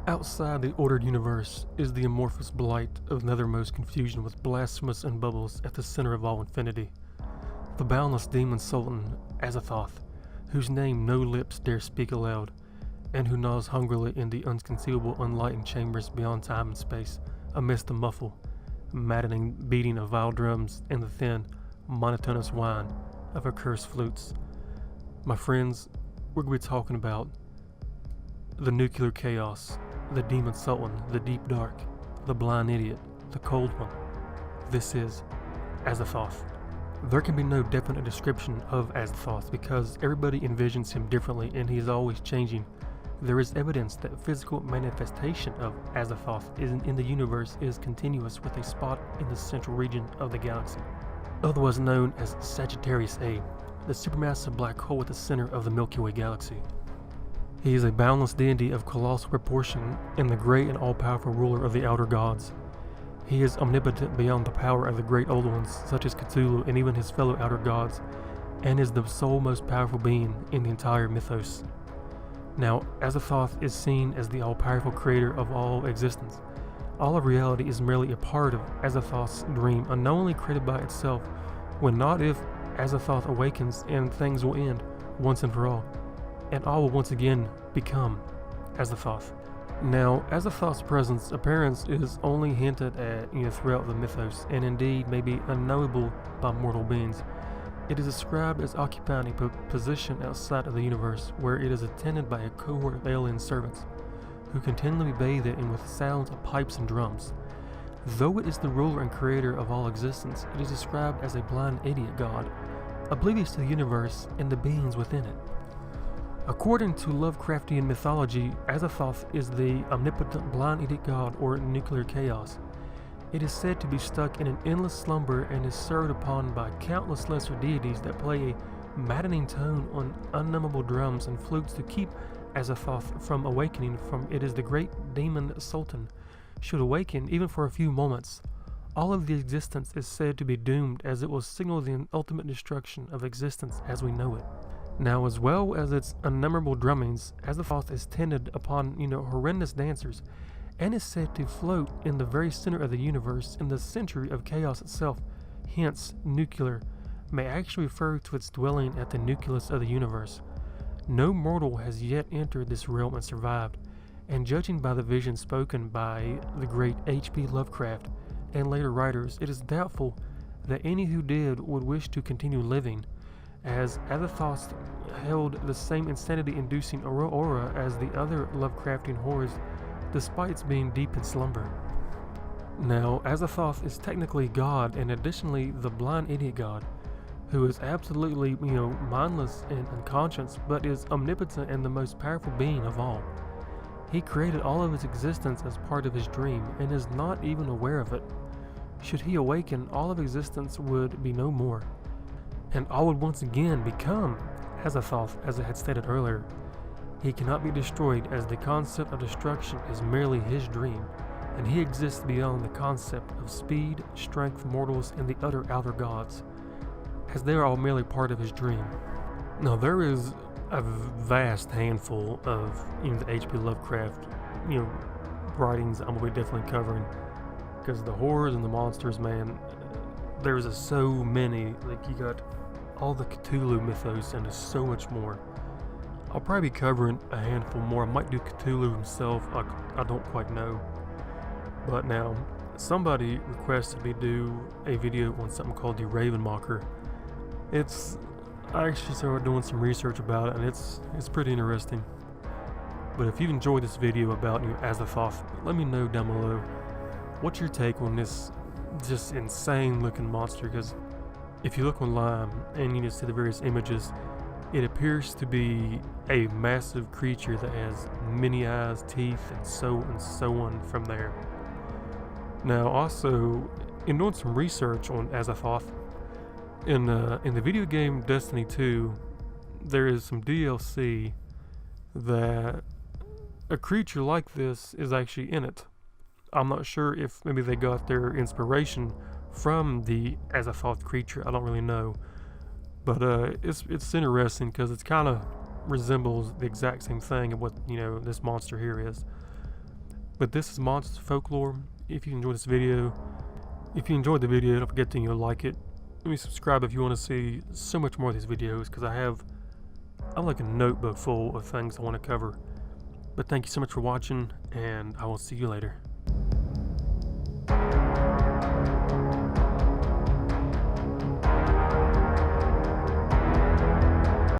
Outside the ordered universe is the amorphous blight of nethermost confusion with blasphemous and bubbles at the center of all infinity. The boundless Daemon Sultan, Azathoth, whose name no lips dare speak aloud, and who gnaws hungrily in the inconceivable unlightened chambers beyond time and space, amidst the muffled, maddening beating of vile drums and the thin, monotonous whine of accursed flutes. My friends, we're going to be talking about the nuclear chaos, the Daemon Sultan, the deep dark, the blind idiot, the cold one. This is Azathoth. There can be no definite description of Azathoth because everybody envisions him differently and he is always changing. There is evidence that physical manifestation of Azathoth in the universe is continuous with a spot in the central region of the galaxy, otherwise known as Sagittarius A, the supermassive black hole at the center of the Milky Way galaxy. He is a boundless deity of colossal proportion and the great and all-powerful ruler of the outer gods. He is omnipotent beyond the power of the great old ones, such as Cthulhu and even his fellow outer gods, and is the sole most powerful being in the entire mythos. Now, Azathoth is seen as the all-powerful creator of all existence. All of reality is merely a part of Azathoth's dream, unknowingly created by itself, when not if Azathoth awakens and things will end once and for all, and all will once again become Azathoth. Now, Azathoth's appearance is only hinted at throughout the mythos, and indeed may be unknowable by mortal beings. It is described as occupying a position outside of the universe, where it is attended by a cohort of alien servants, who continually bathe it in with sounds of pipes and drums. Though it is the ruler and creator of all existence, it is described as a blind idiot god, oblivious to the universe and the beings within it. According to Lovecraftian mythology, Azathoth is the omnipotent blind idiot god or nuclear chaos. It is said to be stuck in an endless slumber and is served upon by countless lesser deities that play a maddening tone on innumerable drums and flutes to keep Azathoth from awakening from it is the great Daemon Sultan should awaken even for a few moments. All of the existence is said to be doomed as it will signal the ultimate destruction of existence as we know it. Now, as well as its innumerable drummings, Azathoth is tended upon, horrendous dancers, and is said to float in the very center of the universe in the century of chaos itself. Hence, nuclear may actually refer to its dwelling at the nucleus of the universe. No mortal has yet entered this realm and survived, and judging by the vision spoken by the great HP Lovecraft and later writers, it is doubtful that any who did would wish to continue living, as Azathoth held the same insanity-inducing aura as the other Lovecraftian horrors, despite its being deep in slumber. Now, Azathoth is technically God, and additionally the blind idiot god, who is absolutely, mindless and unconscious, but is omnipotent and the most powerful being of all. He created all of his existence as part of his dream, and is not even aware of it. Should he awaken, all of existence would be no more, and all would once again become Azathoth, as I had stated earlier. He cannot be destroyed, as the concept of destruction is merely his dream, and he exists beyond the concept of speed, strength, mortals, and the other outer gods, as they are all merely part of his dream. Now, there is a vast handful of the H.P. Lovecraft writings I'm going to be definitely covering, because the horrors and the monsters, man, there's so many. Like, you got all the Cthulhu Mythos, and there's so much more. I'll probably be covering a handful more. I might do Cthulhu himself, I don't quite know. But now, somebody requested me do a video on something called the Ravenmocker. I actually started doing some research about it, and it's pretty interesting. But if you enjoyed this video about Azathoth, let me know down below what's your take on this just insane looking monster, because if you look online and you see the various images, it appears to be a massive creature that has many eyes, teeth, and so on from there. Now, also, in doing some research on Azathoth, in the video game Destiny 2, there is some DLC that a creature like this is actually in it. I'm not sure if maybe they got their inspiration from the Azathoth creature, I don't really know. But it's interesting because it kind of resembles the exact same thing of what this monster here is. But this is Monsters Folklore. If you enjoyed the video, don't forget to like it. Let me subscribe if you want to see so much more of these videos, because I'm like a notebook full of things I want to cover. But thank you so much for watching, and I will see you later.